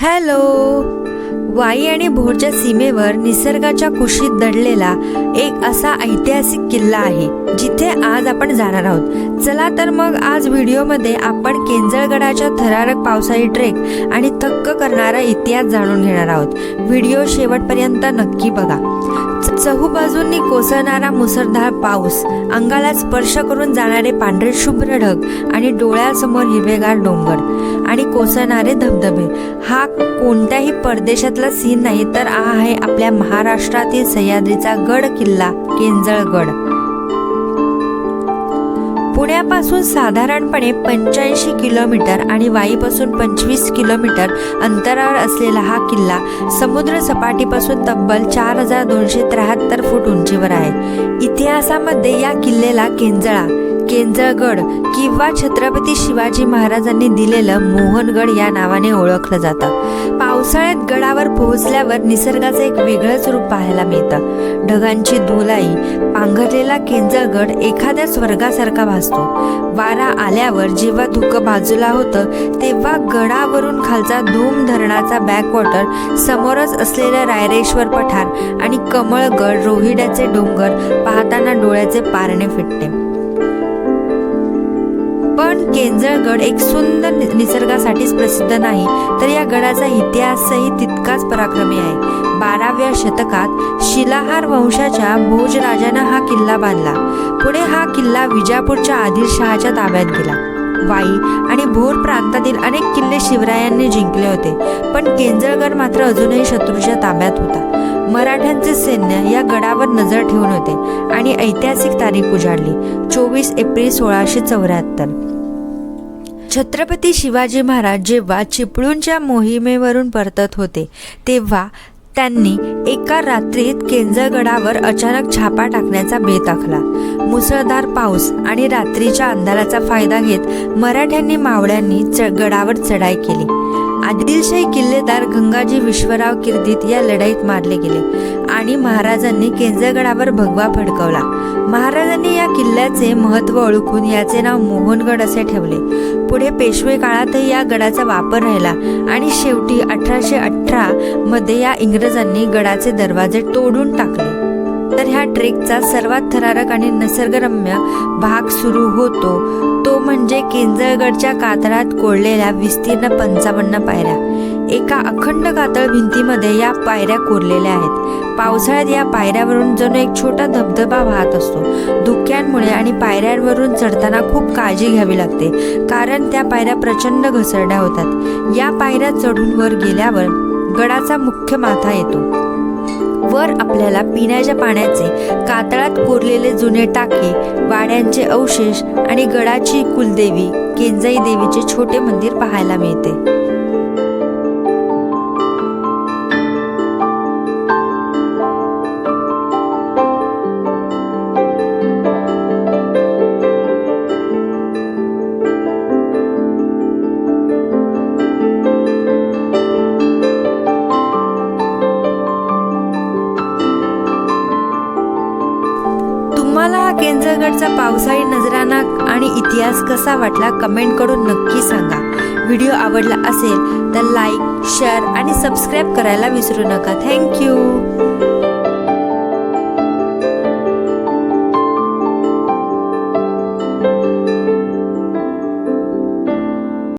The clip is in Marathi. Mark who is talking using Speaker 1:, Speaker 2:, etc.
Speaker 1: हॅलो. वाई आणि भोरच्या सीमेवर निसर्गाच्या कुशीत दडलेला एक असा ऐतिहासिक किल्ला आहे जिथे आज आपण जाणार आहोत. चला तर मग आज व्हिडिओमध्ये आपण केंजळगडाच्या थरारक पावसाळी ट्रेक आणि थक्क करणारा इतिहास जाणून घेणार आहोत. व्हिडिओ शेवटपर्यंत नक्की बघा. चहूबाजूंनी कोसळणारा मुसळधार पाऊस, अंगाला स्पर्श करून जाणारे पांढरे शुभ्र ढग आणि डोळ्यासमोर हिरवेगार डोंगर आणि कोसळणारे धबधबे, हा कोणत्याही परदेशातला सीन नाही तर हा आहे आपल्या महाराष्ट्रातील सह्याद्रीचा गड किल्ला केंजळगड. पुण्यापासून साधारणपणे 85 किलोमीटर आणि वाईपासून 25 किलोमीटर अंतरावर असलेला हा किल्ला समुद्र सपाटीपासून तब्बल 4273 फूट उंचीवर आहे. इतिहासामध्ये या किल्ल्याला केंजळगड किंवा छत्रपती शिवाजी महाराजांनी दिलेलं मोहनगड या नावाने ओळखलं जातं. पावसाळ्यात गडावर पोहोचल्यावर निसर्गाचं एक वेगळंच रूप पाहायला मिळतं. ढगांची धुलाई पांघरलेला केंजळगड एखाद्या स्वर्गासारखा भासतो. वारा आल्यावर जेव्हा धुकं बाजूला होतं तेव्हा गडावरून खालचा धूम धरणाचा बॅकवॉटर, समोरच असलेलं रायरेश्वर पठार आणि कमळगड, रोहिड्याचे डोंगर पाहताना डोळ्याचे पारणे फिटते. पण केंजळगड एक सुंदर निसर्गासाठीच प्रसिद्ध नाही तर या गडाचा इतिहासही तितकाच पराक्रमी आहे. 12व्या शतकात शिलाहार वंशाच्या भोज राजानं हा किल्ला बांधला. पुढे हा किल्ला विजापूरच्या आदिलशहाच्या ताब्यात गेला. वाई आणि भोर प्रांतातील अनेक किल्ले शिवरायांनी जिंकले होते, पण केंजळगड मात्र अजूनही शत्रूच्या ताब्यात होता. मराठ्यांचे सैन्य या गडावर नजर ठेवून होते आणि ऐतिहासिक तारीख उजाडली 24 एप्रिल 1674. छत्रपती शिवाजी महाराज जेव्हा चिपळूणच्या मोहिमेवरून परतत होते तेव्हा त्यांनी एका रात्रीत केंजळगडावर अचानक छापा टाकण्याचा बेत आखला. मुसळधार पाऊस आणि रात्रीच्या अंधाराचा फायदा घेत मराठ्यांनी मावळ्यांनी गडावर चढाई केली. आदिलशाही किल्लेदार गंगाजी विश्वराव किर्दीत या लढाईत मारले गेले आणि महाराजांनी केंजळगडावर भगवा फडकवला. महाराजांनी या किल्ल्याचे महत्त्व ओळखून याचे नाव मोहनगड असे ठेवले. पुढे पेशवे काळातही या गडाचा वापर राहिला आणि शेवटी 1818 मध्ये या इंग्रजांनी गडाचे दरवाजे तोडून टाकले. तर ह्या ट्रेकचा सर्वात थरारक आणि निसर्गरम्य भाग सुरू होतो तो म्हणजे केंजळगडच्या कातळात कोरलेल्या विस्तीर्ण 55 पायऱ्या. एका अखंड कातळ भिंतीमध्ये या पायऱ्या कोरलेल्या आहेत. पावसाळ्यात या पायऱ्यावरून जणू एक छोटा धबधबा वाहत असतो. धुक्यांमुळे आणि पायऱ्यांवरून चढताना खूप काळजी घ्यावी लागते कारण त्या पायऱ्या प्रचंड घसरड्या होतात. या पायऱ्या चढून वर गेल्यावर गडाचा मुख्य माथा येतो. वर आपल्याला पिण्याच्या पाण्याचे, कातळात कोरलेले जुने टाके, वाड्यांचे अवशेष आणि गडाची कुलदेवी केंजाई देवीचे छोटे मंदिर पाहायला मिळते. तुम्हाला हा केंजळगडचा पावसाळी नजराणा आणि इतिहास कसा वाटला कमेंट करून नक्की सांगा. व्हिडिओ आवडला असेल तर लाईक, शेअर आणि सबस्क्राईब करायला विसरू नका. थँक्यू.